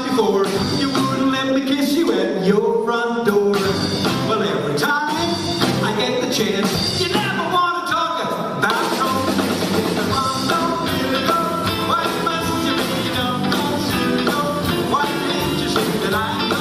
night before, you wouldn't let me kiss you at your front door. Well, every time I get the chance, you never want to talk about romance. If the mom don't really go, why must you be? You don't know, you know. Why can't you see that I know?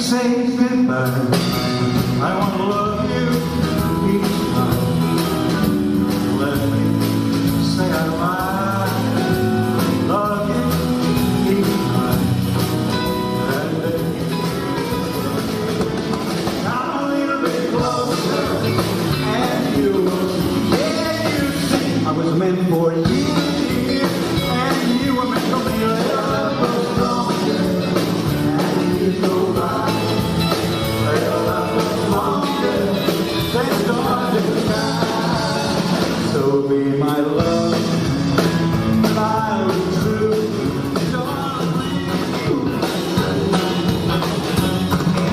Say goodbye. I want to love you each time. Let me say I love you each time. And then come a little bit closer, and you will see. I was meant for you, and you were meant for me. Love was stronger, and you go by. So be my love, and I'll be true, darling.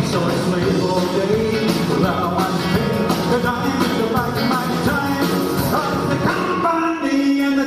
So I slave all day without much pain, 'cause I need to bite my time of the company and the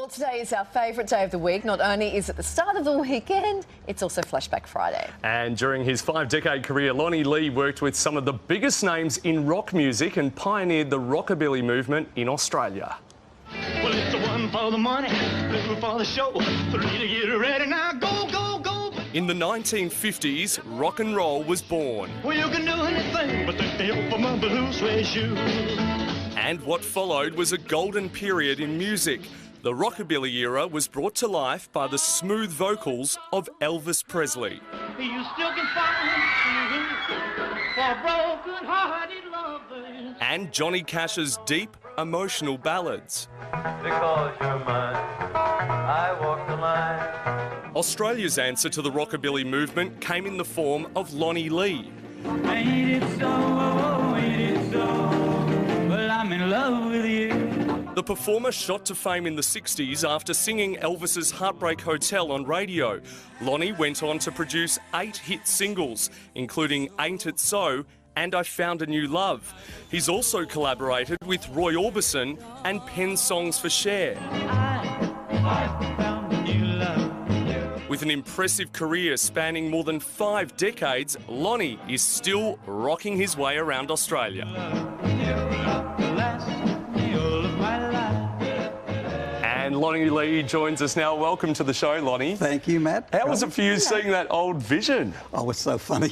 Well, today is our favourite day of the week. Not only is it the start of the weekend, it's also Flashback Friday. And during his 5-decade career, Lonnie Lee worked with some of the biggest names in rock music and pioneered the rockabilly movement in Australia. Well, it's the one for the money, two for the show, three to get ready. Now go, go, go. In the 1950s, rock and roll was born. Well, you can do anything but take the help of my blue suede shoes. And what followed was a golden period in music. The rockabilly era was brought to life by the smooth vocals of Elvis Presley. You still can find for broken-hearted lovers. And Johnny Cash's deep, emotional ballads. Because you're mine, I walk the line. Australia's answer to the rockabilly movement came in the form of Lonnie Lee. Ain't it so, ain't it so? Well, I'm in love with you. The performer shot to fame in the 60s after singing Elvis's Heartbreak Hotel on radio. Lonnie went on to produce 8 hit singles, including Ain't It So and I Found a New Love. He's also collaborated with Roy Orbison and penned songs for Cher. I found a new love. With an impressive career spanning more than 5 decades, Lonnie is still rocking his way around Australia. And Lonnie Lee joins us now. Welcome to the show, Lonnie. Thank you, Matt. How was it for you seeing that old vision? Oh, it's so funny.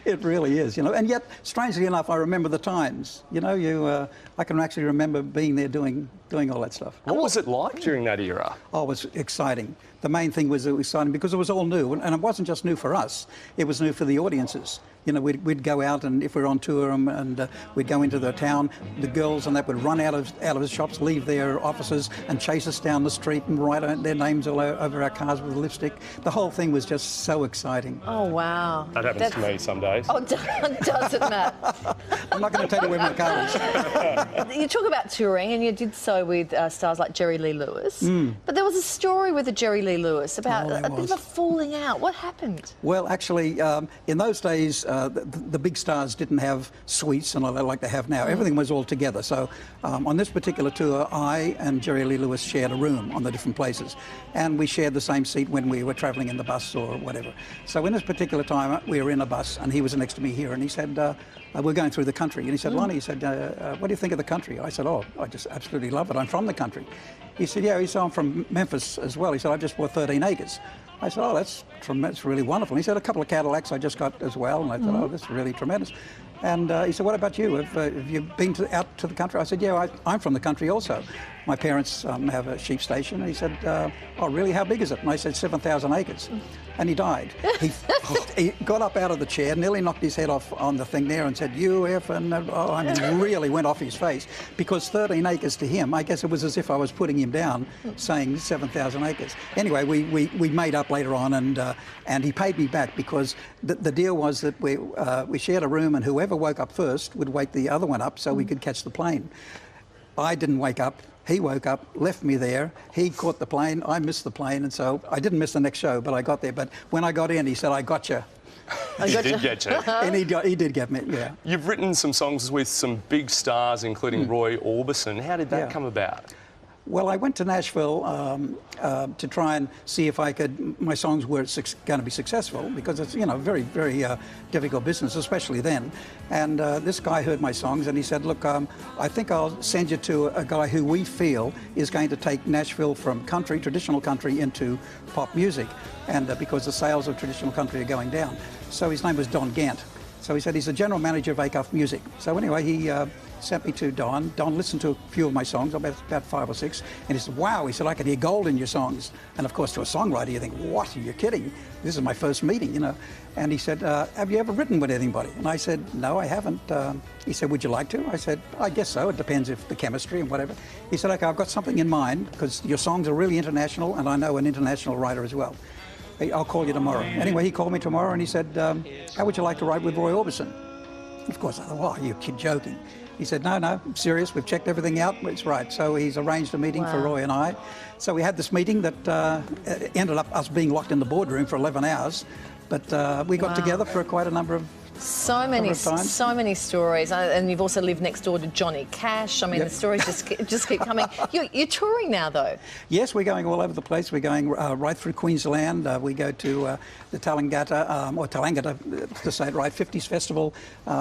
It really is, you know. And yet, strangely enough, I remember the times. You know, I can actually remember being there doing all that stuff. What was it like during that era? Oh, it was exciting. The main thing was it was exciting because it was all new, and it wasn't just new for us. It was new for the audiences. You know, we'd go out, and if we were on tour, and we'd go into the town, the girls and that would run out of the shops, leave their offices, and chase us down the street and write their names all over our cars with lipstick. The whole thing was just so exciting. Oh, wow. That happens to me some days. Oh, does it, Matt? I'm not going to tell you where my car is. You talk about touring, and you did so with stars like Jerry Lee Lewis. But there was a story with the Jerry Lee Lewis about a bit of a falling out. What happened? Well, actually, in those days, the big stars didn't have suites and all that like they have now. Everything was all together. So on this particular tour, I and Jerry Lee Lewis shared a room on the different places. And we shared the same seat when we were travelling in the bus or whatever. So in this particular time, we were in a bus, and he was next to me here, and he said, we're going through the country. And he said, Lonnie, he said, what do you think of the country? I said, oh, I just absolutely love it. I'm from the country. He said, yeah. He said, I'm from Memphis as well. He said, I just bought 13 acres. I said, oh, that's really wonderful. And he said, a couple of Cadillacs I just got as well. And I thought, oh, that's really tremendous. And he said, what about you? Have you been out to the country? I said, yeah, I'm from the country also. My parents have a sheep station. And he said, oh, really? How big is it? And I said, 7,000 acres. And he died. He got up out of the chair, nearly knocked his head off on the thing there and said, you F, and I mean, really went off his face. Because 13 acres to him, I guess it was as if I was putting him down, saying 7,000 acres. Anyway, we made up later on, and he paid me back because the deal was that we shared a room, and whoever woke up first would wake the other one up so we could catch the plane. I didn't wake up. He woke up, left me there. He caught the plane. I missed the plane, and so I didn't miss the next show, but I got there. But when I got in, he said, I got you. He did get you. And he did get me, yeah. You've written some songs with some big stars, including Roy Orbison. How did that come about? Well, I went to Nashville to try and see if my songs were going to be successful, because it's, you know, very, very difficult business, especially then. And this guy heard my songs, and he said, look, I think I'll send you to a guy who we feel is going to take Nashville from country, traditional country, into pop music, and because the sales of traditional country are going down. So his name was Don Gant. So he said he's the general manager of Acuff Music. So anyway, he sent me to Don. Don listened to a few of my songs, about 5 or 6, and he said, wow, he said, I can hear gold in your songs. And of course, to a songwriter, you think, what, are you kidding? This is my first meeting, you know. And he said, have you ever written with anybody? And I said, no, I haven't. He said, would you like to? I said, I guess so. It depends if the chemistry and whatever. He said, okay, I've got something in mind, because your songs are really international, and I know an international writer as well. I'll call you tomorrow. Anyway, he called me tomorrow, and he said, how would you like to write with Roy Orbison? Of course, I thought, oh, you're joking. He said, no, I'm serious. We've checked everything out. It's right. So he's arranged a meeting for Roy and I. So we had this meeting that ended up us being locked in the boardroom for 11 hours. But we got together for quite a number of So many stories, and you've also lived next door to Johnny Cash. I mean, the stories just keep coming. You're touring now, though. Yes, we're going all over the place. We're going right through Queensland. We go to the Tallangatta, to say it right, 50s Festival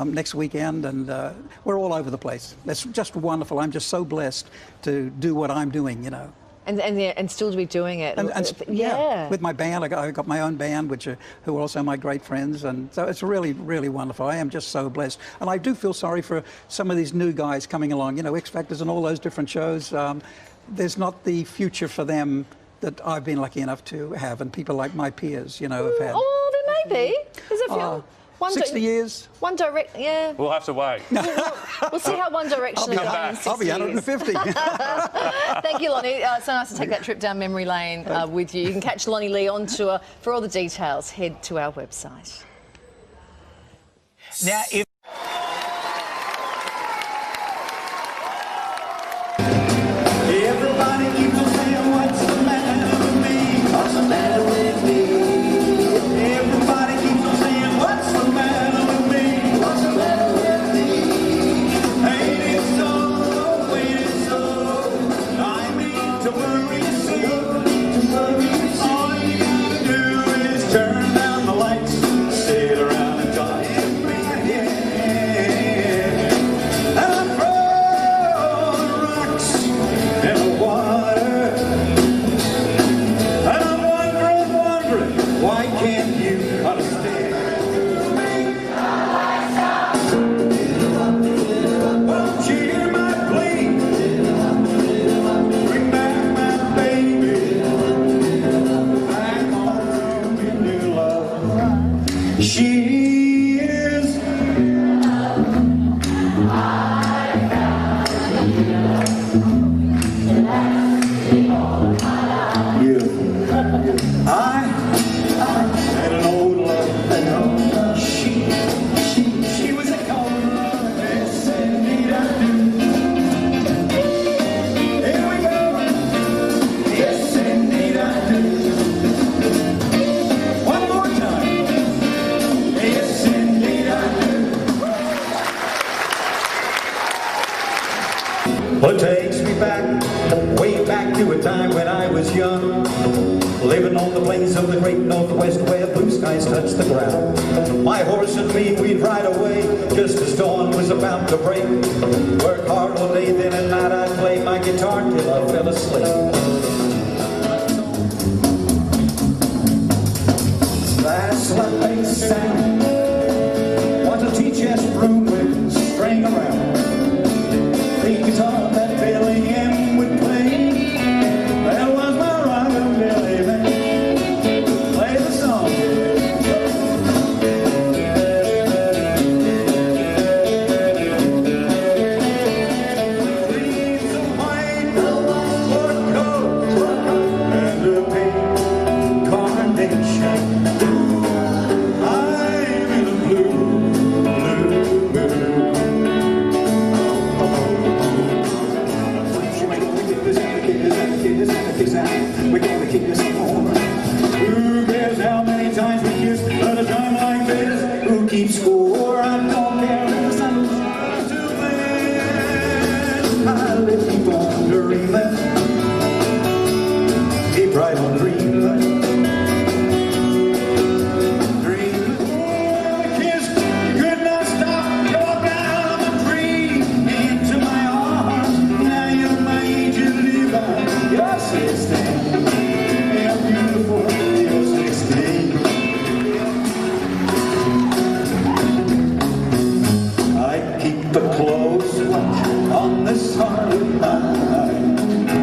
next weekend, and we're all over the place. It's just wonderful. I'm just so blessed to do what I'm doing, you know. And still to be doing it. Yeah, with my band. I got my own band, who are also my great friends, and so it's really, really wonderful. I am just so blessed, and I do feel sorry for some of these new guys coming along. You know, X Factors and all those different shows. There's not the future for them that I've been lucky enough to have, and people like my peers, you know, have had. Oh, there may be. There's a few. 60 years. One Direction, yeah. We'll have to wait. We'll see how One Direction is going in 60 I'll be 150. Thank you, Lonnie. So nice to take that trip down memory lane with you. You can catch Lonnie Lee on tour. For all the details, head to our website. Now, if everybody keeps on saying, what's the matter with me? What's the matter with me? Everybody keeps on saying, what's the matter with me? What's the matter with me? Ain't it so? Ain't it so? I mean to worry so. All you gotta do is turn down the lights, sit around and talk to me. And I throw the rocks in the water. And I'm wondering, why can't you understand? Won't you hear my plea? Bring back my baby. Back home to new love. She is beautiful. I had an old love. She was a cold love. Yes, indeed I do. Here we go. Yes, indeed I do. One more time. Yes, indeed I do. Well, it takes me back, way back to a time when I was young, living on the plains of the great Northwest where blue skies touch the ground. My horse and me, we'd ride away just as dawn was about to break. Work hard all day, then at night I'd play my guitar till I fell asleep. That's what they sang. Was a tea-chest room with string around. The guitar that Billy M would play, that was my rockabilly man. Play the song. She's a white sport coat and a pink carnation. I'm in a blue, blue, blue. We're gonna kiss some more. Who cares how many times we kiss at a time like this? Who keeps score? I don't care if the sun shines too bad. I'll keep on dreaming. Keep right on dreaming. Dreaming. Oh, kiss, you could not stop. You're down the dream into my arms. Now you're my angel divine. Your sister. I keep a close watch on this heart of mine.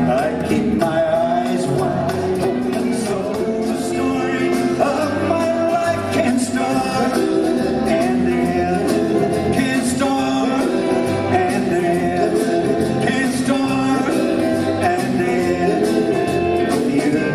I keep my eyes wide open so the story of my life can start and end, can start and end, can start and end. You know.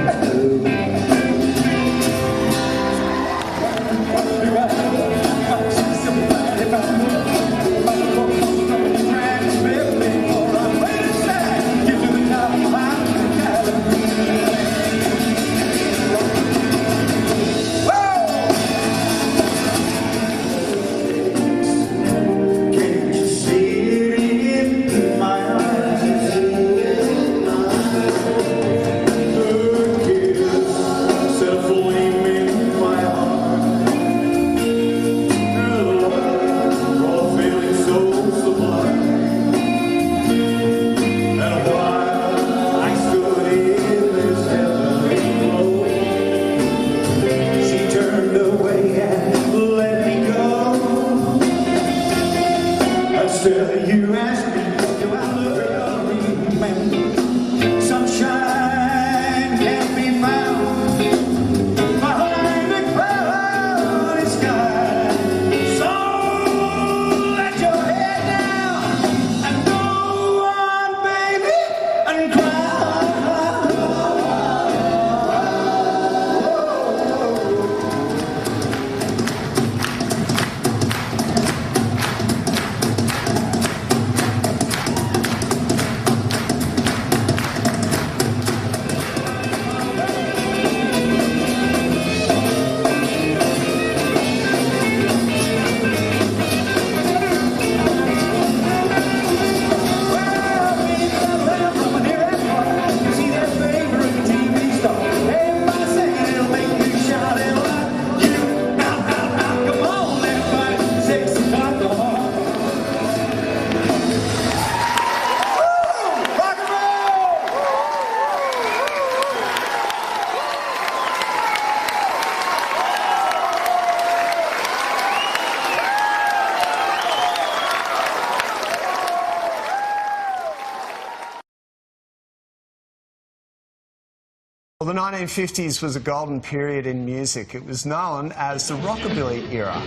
Well, the 1950s was a golden period in music. It was known as the rockabilly era,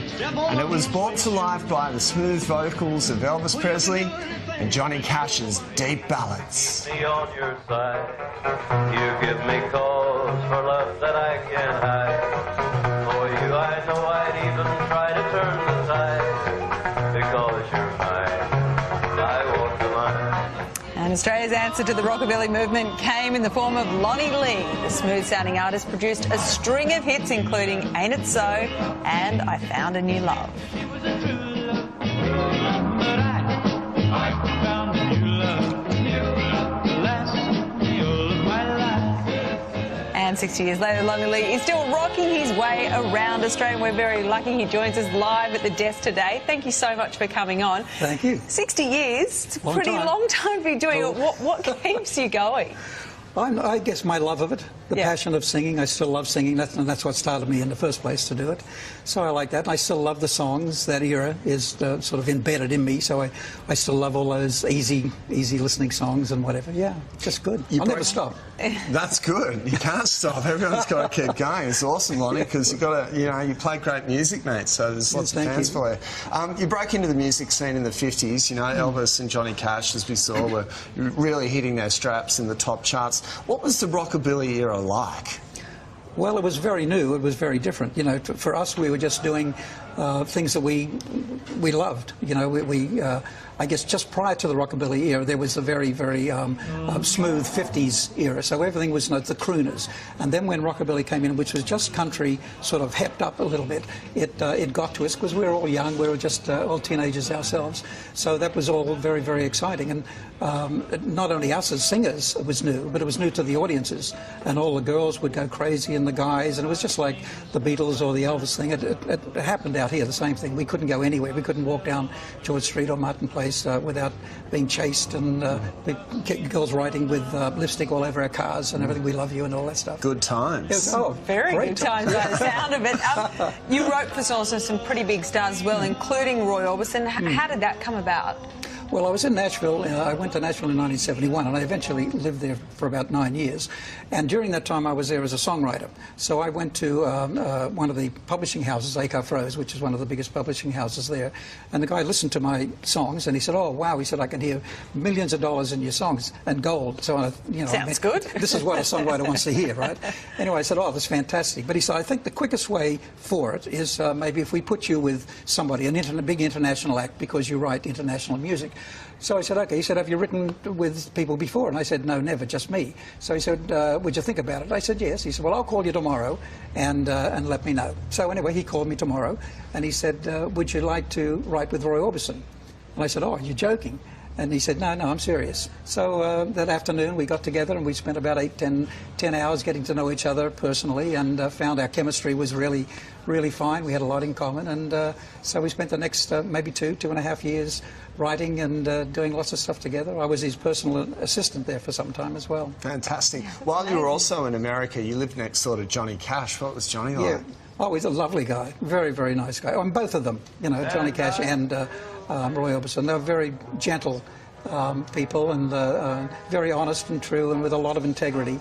and it was brought to life by the smooth vocals of Elvis Presley and Johnny Cash's deep ballads. Me on your side, you give me cause for love that I can't hide. For you, I know I'd even try to turn the tide, because you're mine. I walk the line. And Australia's answer to the rockabilly movement came in the form of Lonnie Lee. The smooth-sounding artist produced a string of hits, including Ain't It So and I Found a New Love. And 60 years later, Lonnie Lee is still rocking his way around Australia, and we're very lucky he joins us live at the desk today. Thank you so much for coming on. Thank you. 60 years, it's a pretty time. long time to be doing it. What keeps you going? I guess my love of it, the passion of singing. I still love singing, and that's what started me in the first place to do it. So I like that. And I still love the songs. That era is sort of embedded in me, so I still love all those easy listening songs and whatever. Yeah, just good. I'll never stop. That's good. You can't stop. Everyone's got to keep going. It's awesome, Lonnie, because you've got to, you play great music, mate, so there's lots of fans for you. You broke into the music scene in the 50s. Elvis and Johnny Cash, as we saw, were really hitting their straps in the top charts. What was the rockabilly era like? Well, it was very new. It was very different. For us, we were just doing things that we loved. I guess just prior to the rockabilly era, there was a very, very smooth 50s era. So everything was the crooners. And then when rockabilly came in, which was just country sort of hepped up a little bit, it got to us because we were all young. We were just all teenagers ourselves. So that was all very, very exciting. And not only us as singers, it was new, but it was new to the audiences. And all the girls would go crazy and the guys. And it was just like the Beatles or the Elvis thing. It happened out here, the same thing. We couldn't go anywhere. We couldn't walk down George Street or Martin Place without being chased and girls writing with lipstick all over our cars and everything. We love you and all that stuff. Good times. Very good times by the sound of it. You wrote for also some pretty big stars as well, including Roy Orbison. How did that come about? Well, I was in Nashville. I went to Nashville in 1971, and I eventually lived there for about 9 years. And during that time, I was there as a songwriter. So I went to one of the publishing houses, Acuff Rose, which is one of the biggest publishing houses there. And the guy listened to my songs, and he said, "Oh, wow," he said, "I can hear millions of dollars in your songs and gold." So, sounds good. This is what a songwriter wants to hear, right? Anyway, I said, "Oh, that's fantastic." But he said, "I think the quickest way for it is maybe if we put you with somebody, a big international act, because you write international music." So I said, okay. He said, "Have you written with people before?" And I said, "No, never, just me." So he said, "Would you think about it?" I said, "Yes." He said, "Well, I'll call you tomorrow and let me know." So anyway, he called me tomorrow and he said, "Would you like to write with Roy Orbison?" And I said, "Oh, you're joking." And he said, no, I'm serious. So that afternoon we got together and we spent about 10 hours getting to know each other personally, and found our chemistry was really, really fine. We had a lot in common, and so we spent the next maybe 2.5 years writing and doing lots of stuff together. I was his personal assistant there for some time as well. Fantastic. While you were also in America, you lived next door to Johnny Cash. What was Johnny like? Oh, he's a lovely guy. Very, very nice guy. And both of them, Johnny Cash and Roy Orbison. They're very gentle people, and very honest and true, and with a lot of integrity,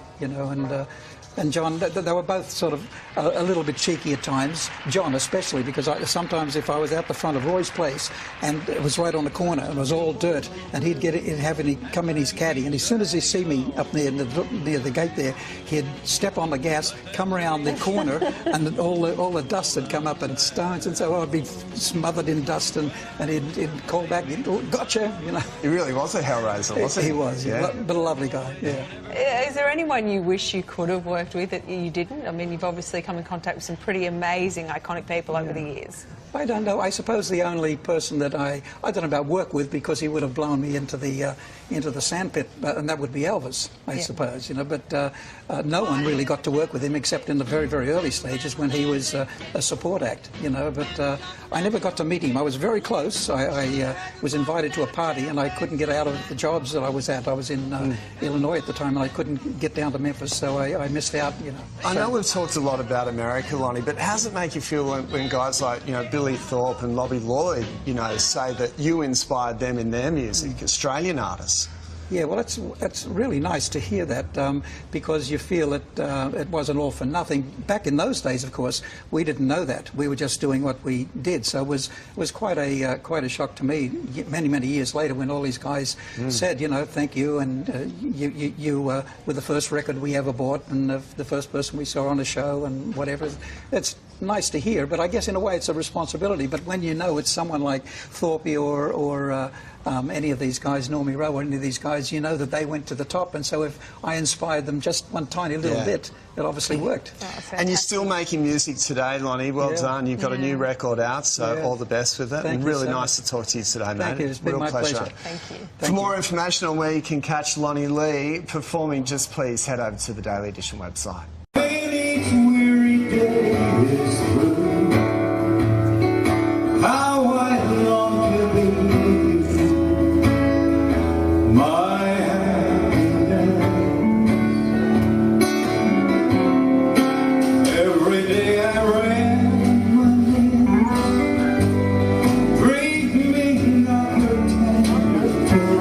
and John, they were both sort of a little bit cheeky at times. John especially, because sometimes if I was out the front of Roy's place and it was right on the corner and it was all dirt, and he'd come in his caddy, and as soon as he'd see me up near the gate there, he'd step on the gas, come around the corner, and all the dust had come up and stones, and so I'd be smothered in dust, and he'd call back, "Gotcha," He really was a hellraiser, wasn't he? He was, but a lovely guy. Is there anyone you wish you could have worked with that you didn't? I mean, you've obviously come in contact with some pretty amazing, iconic people over the years. I don't know. I suppose the only person that I don't know about work with, because he would have blown me into the sandpit, and that would be Elvis, I suppose. But no one really got to work with him except in the very, very early stages when he was a support act. But I never got to meet him. I was very close. I was invited to a party, and I couldn't get out of the jobs that I was at. I was in Illinois at the time, and I couldn't get down to Memphis, so I missed out. I know we've talked a lot about America, Lonnie, but how does it make you feel when guys like Billy Thorpe and Bobby Lloyd, say that you inspired them in their music, Australian artists? Yeah, well, it's really nice to hear that because you feel that it wasn't all for nothing. Back in those days, of course, we didn't know that. We were just doing what we did. So it was quite a shock to me many years later when all these guys said, you know, thank you, and you were the first record we ever bought and the first person we saw on a show and whatever. It's nice to hear, but I guess in a way it's a responsibility. But when you know it's someone like Thorpe or any of these guys, Normie Rowe or any of these guys, you know that they went to the top, and so if I inspired them just one tiny little bit, it obviously worked. Oh, and you're still making music today, Lonnie. Well done. You've got a new record out, so all the best with it. Thank and you really so nice much. to talk to you today, mate. Thank you. It's been Real my pleasure. Thank you. For more information on where you can catch Lonnie Lee performing, just please head over to the Daily Edition website. Each weary day is through. How I long to be with you, my happiness. Every day I ran my lips, breathe me not your tender touch.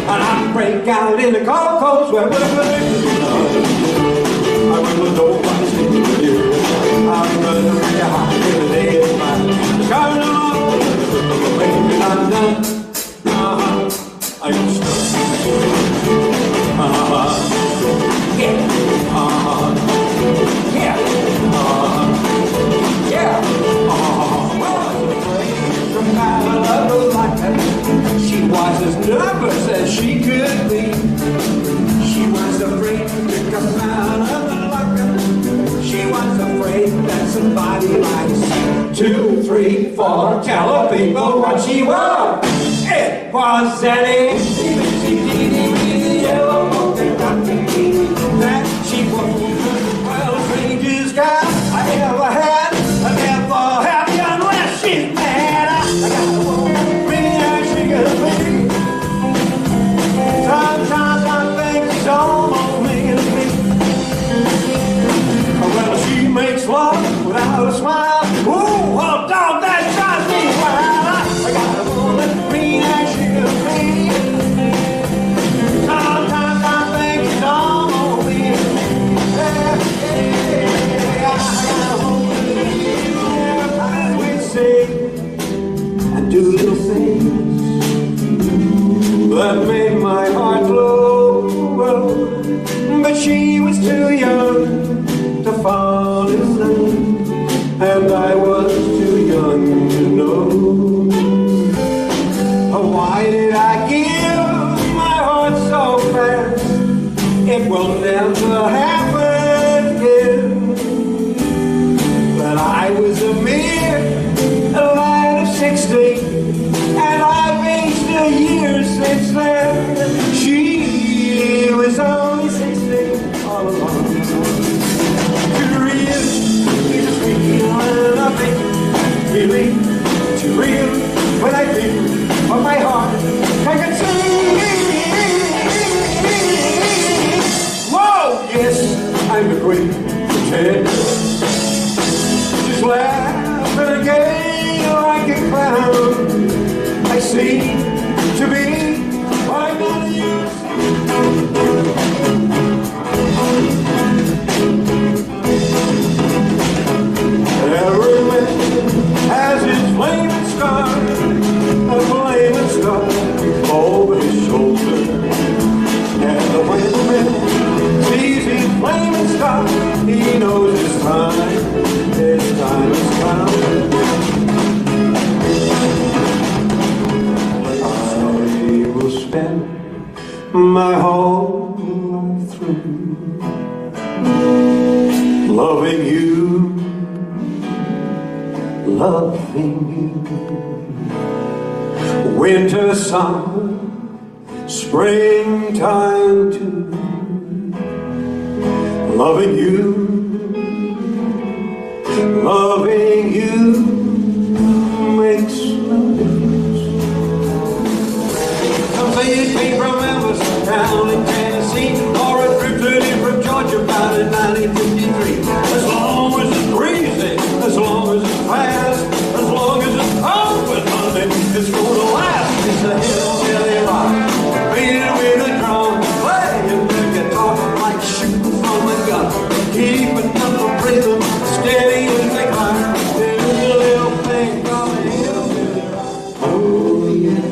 and I break out in the Gulf Coast where I will know what's in you. I'm gonna be hot in the day of mine. Coming along, baby, I'm done. I am stuck. Yeah. Yeah. She was as nervous as she could be. She was afraid to come out of the locker. She was afraid that somebody might see 2, 3, 4, tell her people what she was. It was an yellow polka dot that she was the world's strangest guy I ever had. I never happy unless she's mad. I got a woman really as she could be. Sometimes I think she's almost making me. Well, she makes love without a smile. Ooh, well, dog, that drives me wild. I got a woman really as she could be. Sometimes I think she's almost making me. And do little things that made my heart glow. But she was too young to fall in love, and I was too young to know. Why did I give my heart so fast? It will never happen again. But I was a mere lad of 16, and I've aged a year since then. She was only 16 all along. Too real, it's real, and I think really too real when I think of my heart. I can sing. Whoa, yes, I'm a great pretender. Just laughing again like a clown. I seem to be I'm not used. Every man has his flaming scar, a flaming scar over his shoulder. And when the man sees his flaming scar, he knows his time has come. I will spend my whole life through loving you, loving you. Winter, summer, springtime too. Loving you. Loving you makes no difference. Some say it came from Memphis, down in Tennessee, or a trip to from Georgia about in 1953. As long as it's breezy, as long as it's fast, as long as it's cold with honey, it's gonna last. It's a hillbilly rock, beating with a drum, playing the guitar like shooting from a gun, keeping up the rhythm, steady as they climb. There's a little thing called a hillbilly rock. Oh yeah,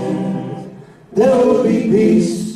there will be peace